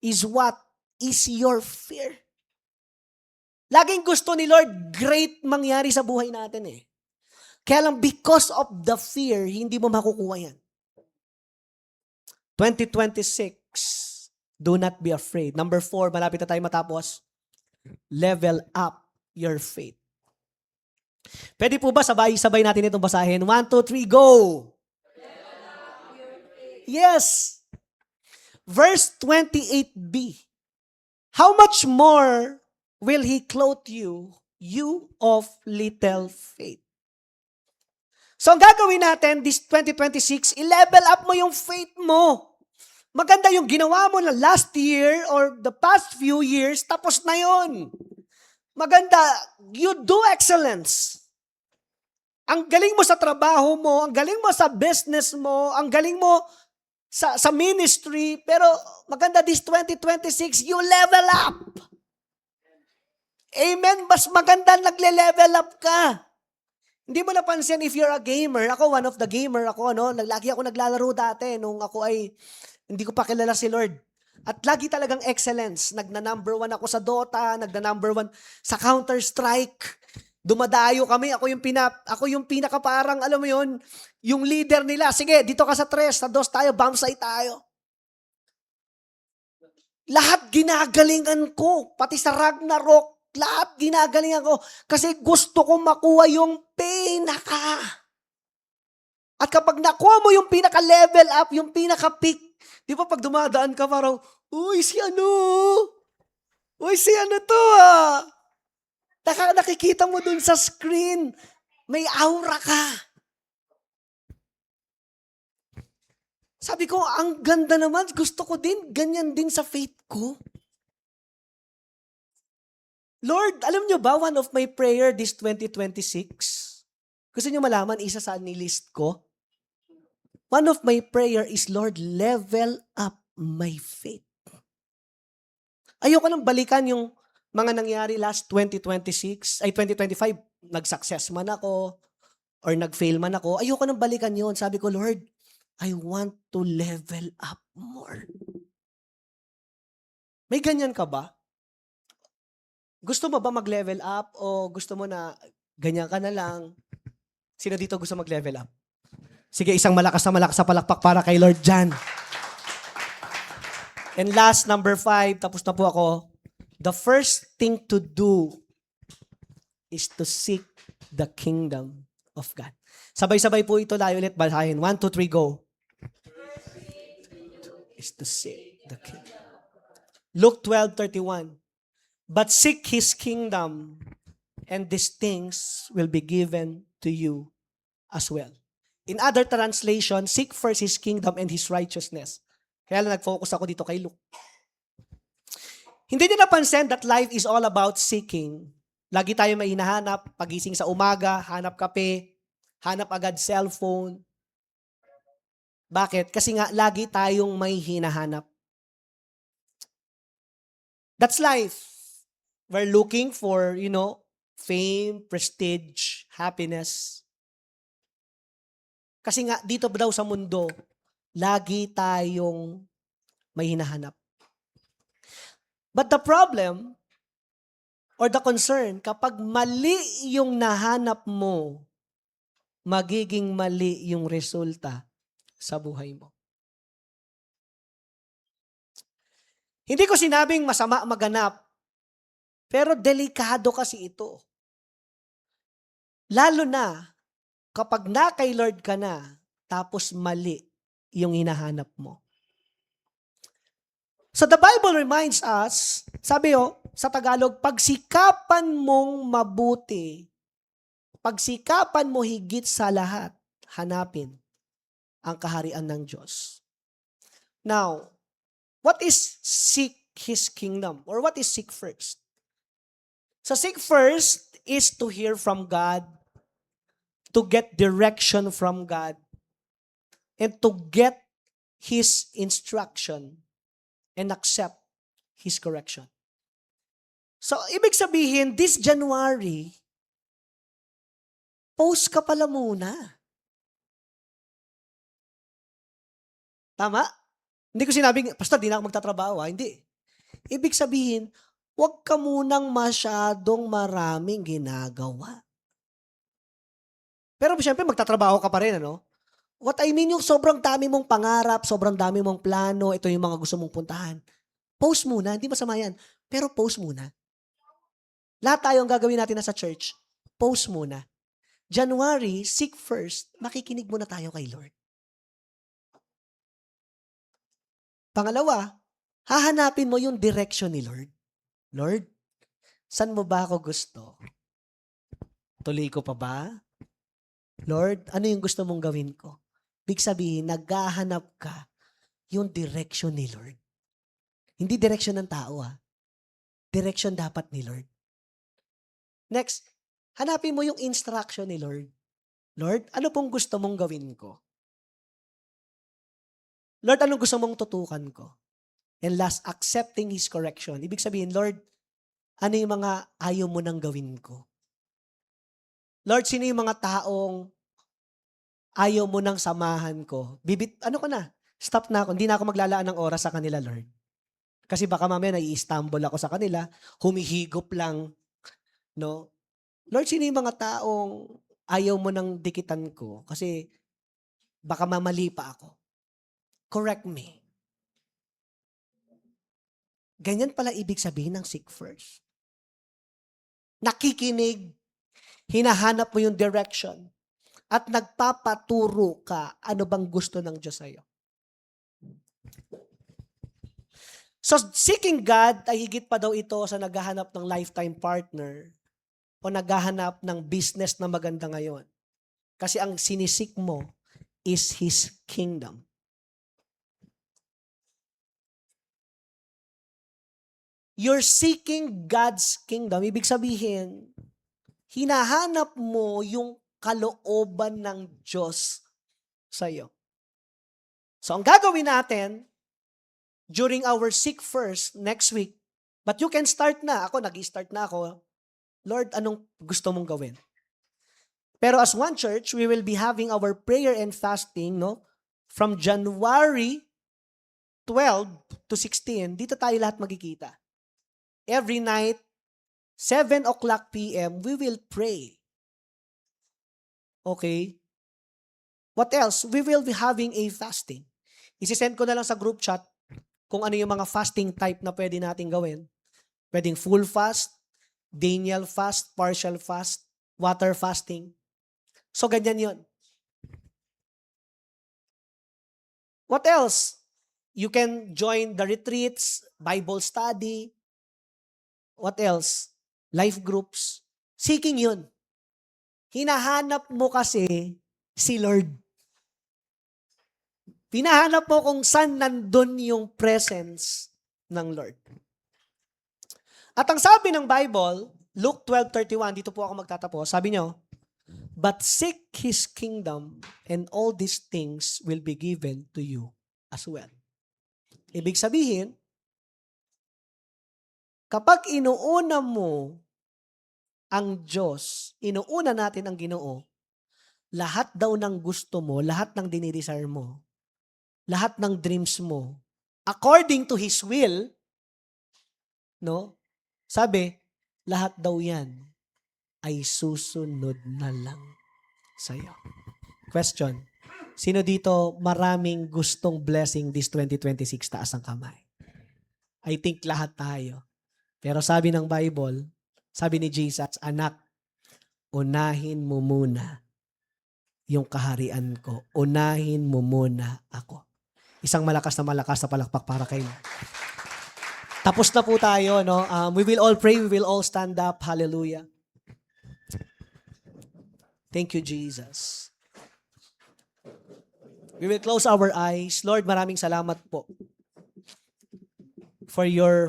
is what? Is your fear. Laging gusto ni Lord, great mangyari sa buhay natin eh. Kaya lang, because of the fear, hindi mo makukuha yan. 2026, do not be afraid. Number 4, malapit na tayo matapos. Level up your faith. Pwede po ba sabay-sabay natin itong basahin? 1, 2, 3, go! Yes! Verse 28b. How much more will He clothe you, you of little faith? So, ang gagawin natin this 2026, i-level up mo yung faith mo. Maganda yung ginawa mo na last year or the past few years, tapos na yun. Maganda, you do excellence. Ang galing mo sa trabaho mo, ang galing mo sa business mo, ang galing mo sa ministry, pero maganda this 2026, you level up. Amen? Mas maganda nagle-level up ka. Hindi mo napansin if you're a gamer. Ako, one of the gamer ako, no? Lagi ako naglalaro dati nung ako ay, hindi ko pa kilala si Lord. At lagi talagang excellence. Nagna-number 1 ako sa Dota, nagna-number 1 sa Counter-Strike. Dumadayo kami, ako yung pinaka parang, alam mo yun, yung leader nila. Sige, dito ka sa 3, sa 2 tayo, bombsite tayo. Lahat ginagalingan ko, pati sa Ragnarok, lahat ginagalingan ko kasi gusto ko makuha yung pinaka. At kapag nakuha mo yung pinaka-level up, yung pinaka-peak, di ba pag dumadaan ka parang, uy, si ano? Uy, si ano to ah? Nakikita mo dun sa screen, may aura ka. Sabi ko, ang ganda naman, gusto ko din, ganyan din sa faith ko. Lord, alam nyo ba, one of my prayer this 2026, gusto nyo malaman, isa sa nilist ko? One of my prayer is, Lord, level up my faith. Ayoko nang balikan yung mga nangyari last 2025, nag-success man ako, or nag-fail man ako. Ayoko nang balikan yun. Sabi ko, Lord, I want to level up more. May ganyan ka ba? Gusto mo ba mag-level up o gusto mo na ganyan ka na lang? Sino dito gusto mag-level up? Sige, isang malakas na palakpak para kay Lord Jan. And last, number 5, tapos na po ako. The first thing to do is to seek the kingdom of God. Sabay-sabay po ito tayo ulit basahin. 1, 2, 3, go. Is to seek the kingdom. Luke 12:31. But seek His kingdom, and these things will be given to you as well. In other translation, seek first His kingdom and His righteousness. Kaya lang nag-focus ako dito kay Luke. Hindi niyo napansin that life is all about seeking. Lagi tayo may hinahanap, pagising sa umaga, hanap kape, hanap agad cellphone. Bakit? Kasi nga, lagi tayong may hinahanap. That's life. We're looking for, fame, prestige, happiness. Kasi nga, dito daw sa mundo, lagi tayong may hinahanap. But the problem, or the concern, kapag mali yung nahanap mo, magiging mali yung resulta sa buhay mo. Hindi ko sinabing masama maganap, pero delikado kasi ito. Lalo na, kapag na kay Lord ka na, tapos mali yung hinahanap mo. So the Bible reminds us, sabi sa Tagalog, pagsikapan mong mabuti, pagsikapan mo higit sa lahat, hanapin ang kaharian ng Diyos. Now, what is seek His kingdom? Or what is seek first? So seek first is to hear from God, to get direction from God, and to get His instruction and accept His correction. So, ibig sabihin, this January, post ka pala muna. Tama? Hindi ko sinabing, Pastor, di na ako magtatrabaho. Hindi. Ibig sabihin, huwag ka munang masyadong maraming ginagawa. Pero siyempre, magtatrabaho ka pa rin, ano? What I mean, yung sobrang dami mong pangarap, sobrang dami mong plano, ito yung mga gusto mong puntahan. Post muna, hindi masama yan. Pero post muna. Lahat tayo ang gagawin natin na sa church, post muna. January, seek first, makikinig muna tayo kay Lord. Pangalawa, hahanapin mo yung direction ni Lord. Lord, saan mo ba ako gusto? Tuloy ko pa ba? Lord, ano yung gusto mong gawin ko? Big sabihin, naghahanap ka yung direction ni Lord. Hindi direction ng tao, Direction dapat ni Lord. Next, hanapin mo yung instruction ni Lord. Lord, ano pong gusto mong gawin ko? Lord, anong gusto mong tutukan ko? And last, accepting His correction. Ibig sabihin, Lord, ano yung mga ayaw mo nang gawin ko? Lord, sino yung mga taong ayaw mo nang samahan ko? Ano ko na? Stop na ako. Hindi na ako maglalaan ng oras sa kanila, Lord. Kasi baka mamaya nai-stumble ako sa kanila, humihigop lang, no? Lord, sino yung mga taong ayaw mo nang dikitan ko? Kasi baka mamali pa ako. Correct me. Ganyan pala ibig sabihin ng seek first. Nakikinig, hinahanap mo yung direction, at nagpapaturo ka ano bang gusto ng Diyos sa'yo. So, seeking God ay higit pa daw ito sa naghahanap ng lifetime partner o naghahanap ng business na maganda ngayon. Kasi ang sinisik mo is His kingdom. You're seeking God's kingdom. Ibig sabihin, hinahanap mo yung kalooban ng Diyos sa'yo. So, ang gagawin natin during our seek first next week, but you can start na. Ako, nag-start na ako. Lord, anong gusto mong gawin? Pero as one church, we will be having our prayer and fasting, no? From January 12 to 16, dito tayo lahat magkikita. Every night, 7 o'clock p.m., we will pray. Okay? What else? We will be having a fasting. Isisend ko na lang sa group chat kung ano yung mga fasting type na pwede natin gawin. Pwedeng full fast, Daniel fast, partial fast, water fasting. So, ganyan yun. What else? You can join the retreats, Bible study. What else? Life groups. Seeking yun. Hinahanap mo kasi si Lord. Hinahanap mo kung saan nandun yung presence ng Lord. At ang sabi ng Bible, Luke 12:31, dito po ako magtatapos, sabi niyo, but seek His kingdom and all these things will be given to you as well. Ibig sabihin, kapag inuuna mo ang Diyos, inuuna natin ang Ginoo, lahat daw ng gusto mo, lahat ng dinidesire mo, lahat ng dreams mo, according to His will, no? Sabi, lahat daw yan ay susunod na lang sa'yo. Question, sino dito maraming gustong blessing this 2026? Taas ang kamay. I think lahat tayo. Pero sabi ng Bible, sabi ni Jesus, anak, unahin mo muna yung kaharian ko. Unahin mo muna ako. Isang malakas na palakpak para kay Lord. Tapos na po tayo, no? We will all pray, we will all stand up. Hallelujah. Thank you, Jesus. We will close our eyes. Lord, maraming salamat po for your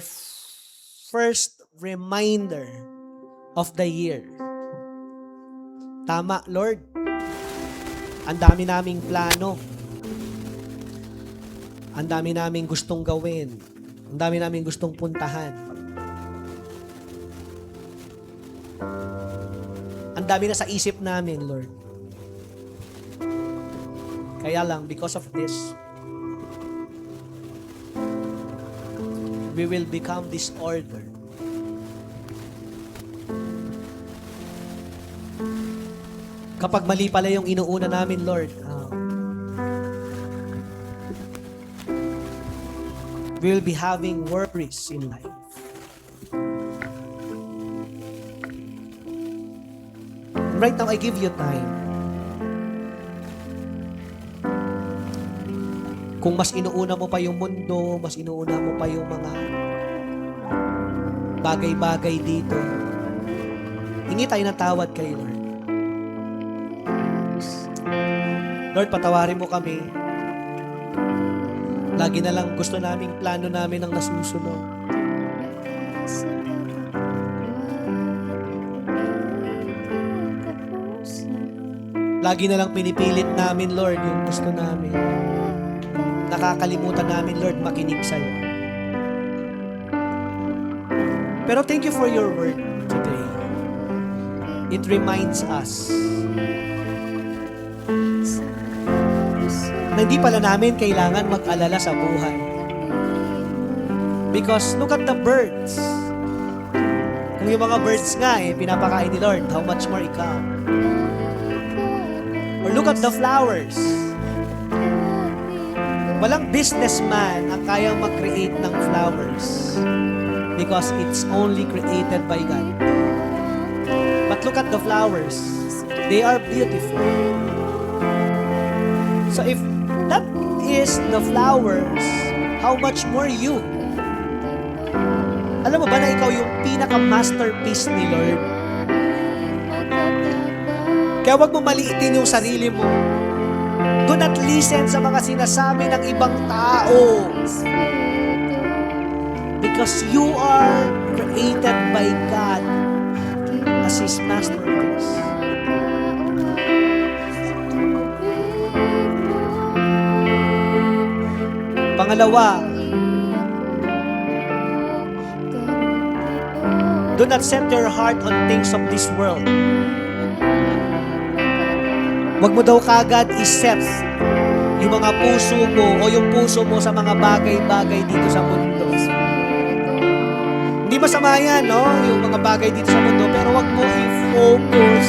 first reminder of the year. Tama, Lord. Ang dami naming plano. Ang dami naming gustong gawin. Ang dami naming gustong puntahan. Ang dami na sa isip namin, Lord. Kaya lang, because of this, we will become disordered. Kapag mali pala yung inuuna namin, Lord, we will be having worries in life. Right now, I give you time. Kung mas inuuna mo pa yung mundo, mas inuuna mo pa yung mga bagay-bagay dito, hingi tayo ng tawad kay Lord. Lord, patawarin mo kami. Lagi na lang gusto naming plano namin ang nasusunod. Lagi na lang pinipilit namin, Lord, yung gusto namin. Nakakalimutan namin, Lord, makinig sa'yo. Pero thank you for your word today. It reminds us na hindi pala namin kailangan mag-alala sa buhay. Because look at the birds. Kung yung mga birds nga pinapakain ni Lord, how much more ikaw? Or look at the flowers. Walang businessman ang kayang mag-create ng flowers because it's only created by God. But look at the flowers. They are beautiful. So if that is the flowers, how much more you? Alam mo ba na ikaw yung pinaka-masterpiece ni Lord? Kaya wag mo maliitin yung sarili mo. Do not listen sa mga sinasabi ng ibang tao. Because you are created by God as His masterpiece. Pangalawa, do not set your heart on things of this world. Wag mo daw kagad iset yung mga puso mo o yung puso mo sa mga bagay-bagay dito sa mundo. Hindi masama yan, no? Yung mga bagay dito sa mundo, pero wag mo i-focus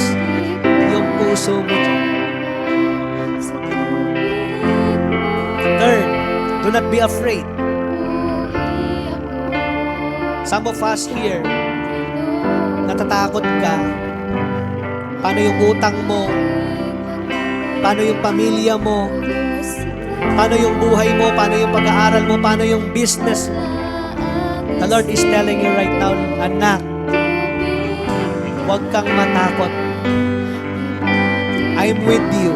yung puso mo dyan. Third, do not be afraid. Some of us here, natatakot ka. Paano yung utang mo? Paano yung pamilya mo? Paano yung buhay mo? Paano yung pag-aaral mo? Paano yung business mo? The Lord is telling you right now, anak, huwag kang matakot. I'm with you.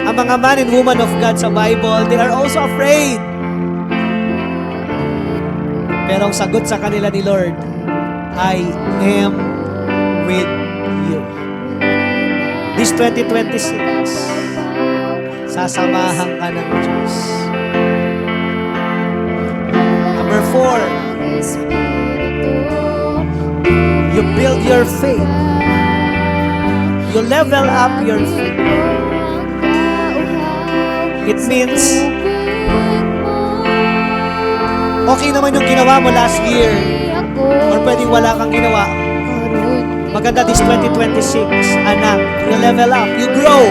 Ang mga man and woman of God sa Bible, they are also afraid. Pero ang sagot sa kanila ni Lord, I am with you. This 2026, sasamahan ka ng Diyos. Number 4, you build your faith. You level up your faith. It means, okay naman yung ginawa mo last year, or pwedeng wala kang ginawa. Maganda this 2026, anak, you level up, you grow.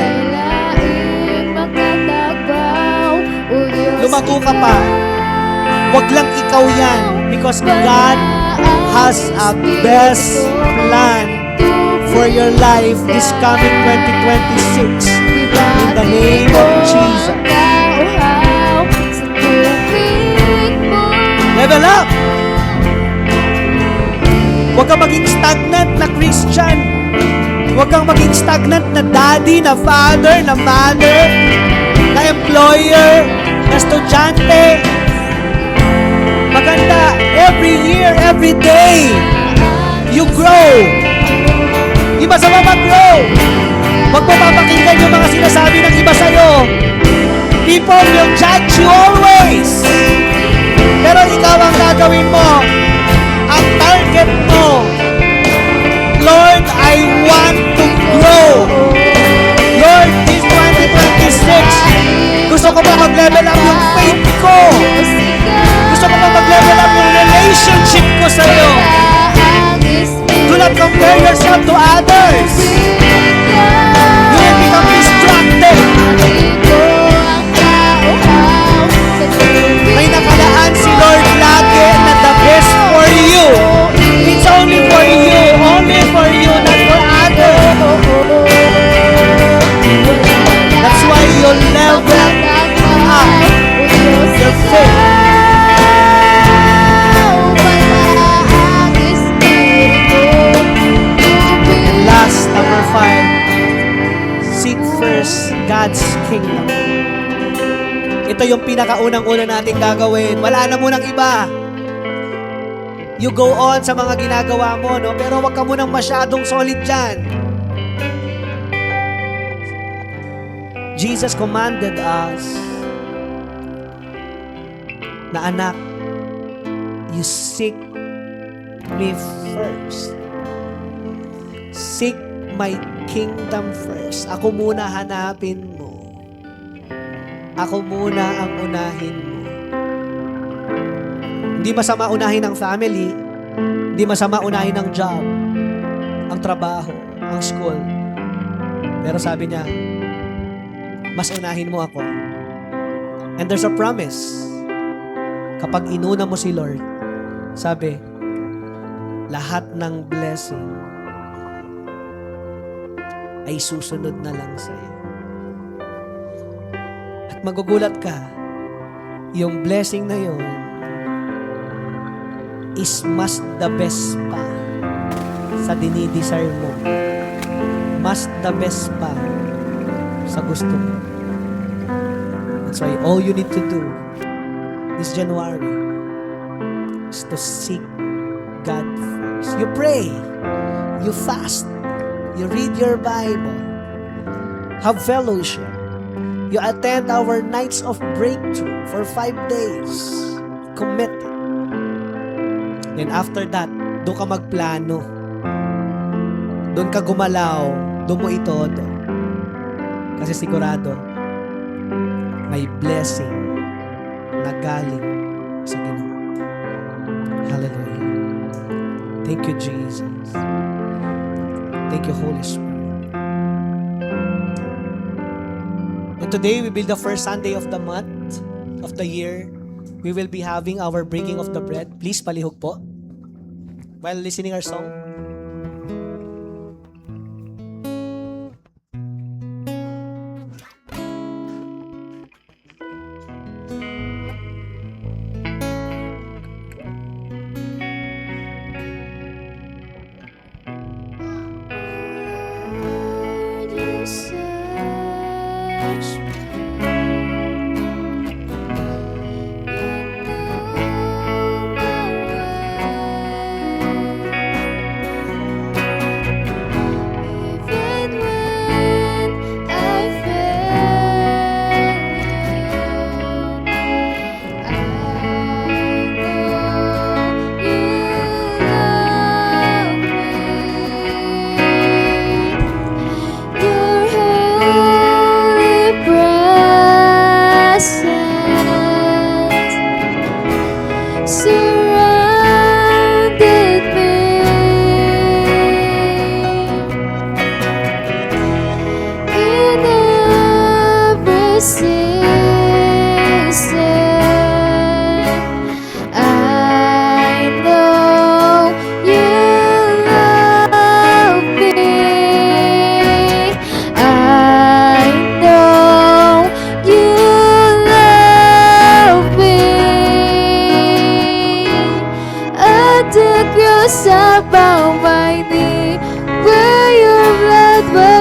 Lumago ka pa. Huwag lang ikaw yan, because God has a best plan for your life this coming 2026. In the name of Jesus. Level up! Huwag kang maging stagnant na Christian. Huwag kang maging stagnant na daddy, na father, na mother, na employer, na estudyante. Maganda, every year, every day, you grow. Di masama mag-grow. Huwag mo papakinggan yung mga sinasabi ng iba sa'yo. People will judge you always. Pero ikaw ang gagawin mo. Ang target mo, Lord, I want to grow. Lord, this 2026, gusto ko pa mag-level up yung faith ko. God's kingdom. Ito yung pinakaunang-una nating gagawin. Wala na munang iba. You go on sa mga ginagawa mo, no? Pero wag ka munang masyadong solid dyan. Jesus commanded us na anak, you seek me first. Seek my kingdom first. Ako muna hanapin mo. Ako muna ang unahin mo. Hindi masama unahin ang family. Hindi masama unahin ang job, ang trabaho, ang school. Pero sabi niya, mas unahin mo ako. And there's a promise. Kapag inuna mo si Lord, sabi, lahat ng blessing ay susunod na lang sa'yo. At magugulat ka, yung blessing na yun is mas the best pa sa dinidesire mo. Mas the best pa sa gusto mo. That's why all you need to do this January is to seek God first. You pray, you fast, you read your Bible, have fellowship, you attend our nights of breakthrough for 5 days. Commit. Then after that, doon ka magplano. Doon ka gumalaw, doon mo itodo. Kasi sigurado, may blessing na galing sa Ginoo. Hallelujah. Thank you, Jesus. Thank you, Holy Spirit. And today, we will be the first Sunday of the month, of the year. We will be having our breaking of the bread. Please, palihog po. While listening our song.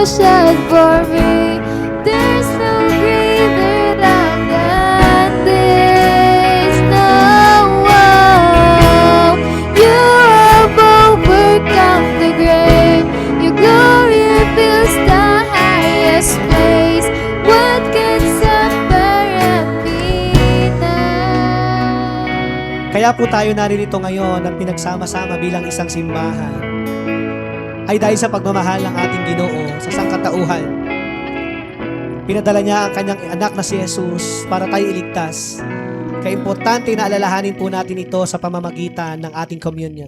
Shed for me, there's no greater love than this. No, you have overcome the grave. Your glory fills the highest place. What can separate me now? Kaya po tayo naririto ngayon at pinagsama-sama bilang isang simbahan ay dahil sa pagmamahal ng ating Ginoo sa sangkatauhan. Pinadala niya ang kanyang anak na si Jesus para tayo iligtas. Kaya importante na alalahanin po natin ito sa pamamagitan ng ating communion.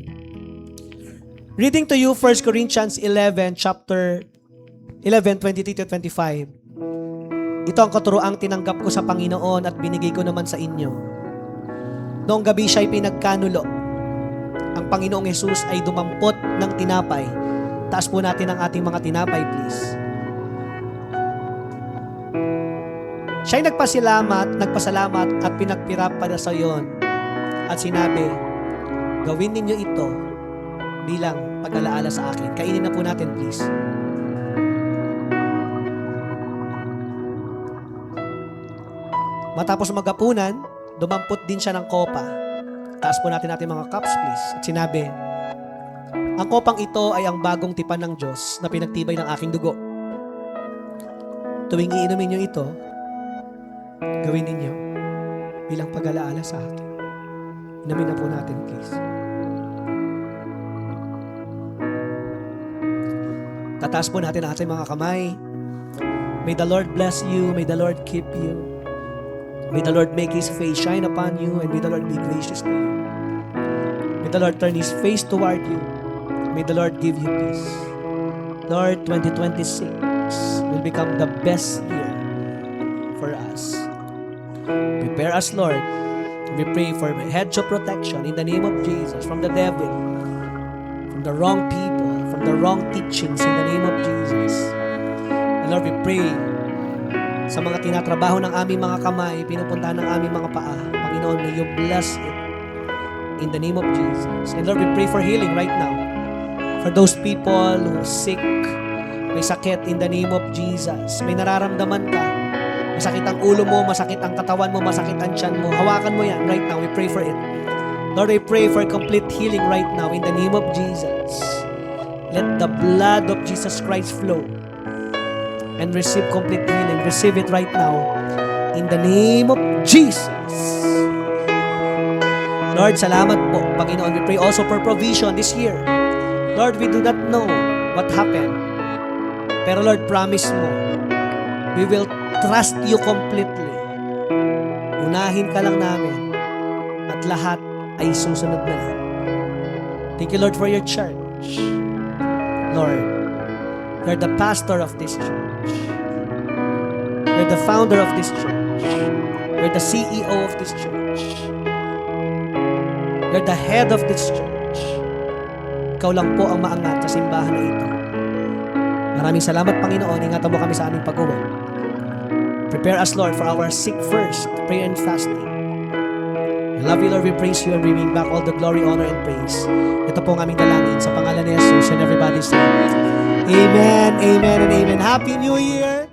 Reading to you 1 Corinthians 11, chapter 11, 23-25. Ito ang katuroang tinanggap ko sa Panginoon at binigay ko naman sa inyo. Noong gabi siya'y pinagkanulo. Ang Panginoong Jesus ay dumampot ng tinapay. Taas po natin ang ating mga tinapay, please. Siya'y nagpasalamat at pinagpirap para sa iyon. At sinabi, gawin ninyo ito bilang pag-alaala sa akin. Kainin na po natin, please. Matapos magapunan, dumampot din siya ng kopa. Taas po natin mga cups, please. At sinabi, ang kopang ito ay ang bagong tipan ng Diyos na pinagtibay ng aking dugo. Tuwing iinumin niyo ito, gawin ninyo bilang pag-alaala sa akin. Inumin na po natin, please. Tataas po natin ang ating mga kamay. May the Lord bless you. May the Lord keep you. May the Lord make His face shine upon you, and may the Lord be gracious to you. May the Lord turn His face toward you. May the Lord give you peace. Lord, 2026 will become the best year for us. Prepare us, Lord. We pray for hedge of protection in the name of Jesus from the devil, from the wrong people, from the wrong teachings in the name of Jesus. And Lord, we pray sa mga tinatrabaho ng aming mga kamay, pinupuntahan ng aming mga paa. Panginoon, may you bless it in the name of Jesus. And Lord, we pray for healing right now. For those people who are sick, may sakit in the name of Jesus. May nararamdaman ka. Masakit ang ulo mo, masakit ang katawan mo, masakit ang tiyan mo. Hawakan mo yan right now. We pray for it. Lord, I pray for complete healing right now in the name of Jesus. Let the blood of Jesus Christ flow and receive complete healing. Receive it right now in the name of Jesus. Lord, salamat po, Panginoon. We pray also for provision this year. Lord, we do not know what happened. Pero Lord, promise mo, we will trust you completely. Unahin ka lang namin at lahat ay susunod na lang. Thank you, Lord, for your church. Lord, you're the pastor of this church. You're the founder of this church. You're the CEO of this church. You're the head of this church. Ikaw lang po ang maangat sa simbahan na ito. Maraming salamat, Panginoon. Ingatan mo kami sa aming pag-uwi. Prepare us, Lord, for our seek first, prayer and fasting. I love you, Lord. We praise you and we bring back all the glory, honor, and praise. Ito po ang aming dalangin sa pangalan ni Jesus, and everybody say, Amen, Amen, and Amen. Happy New Year!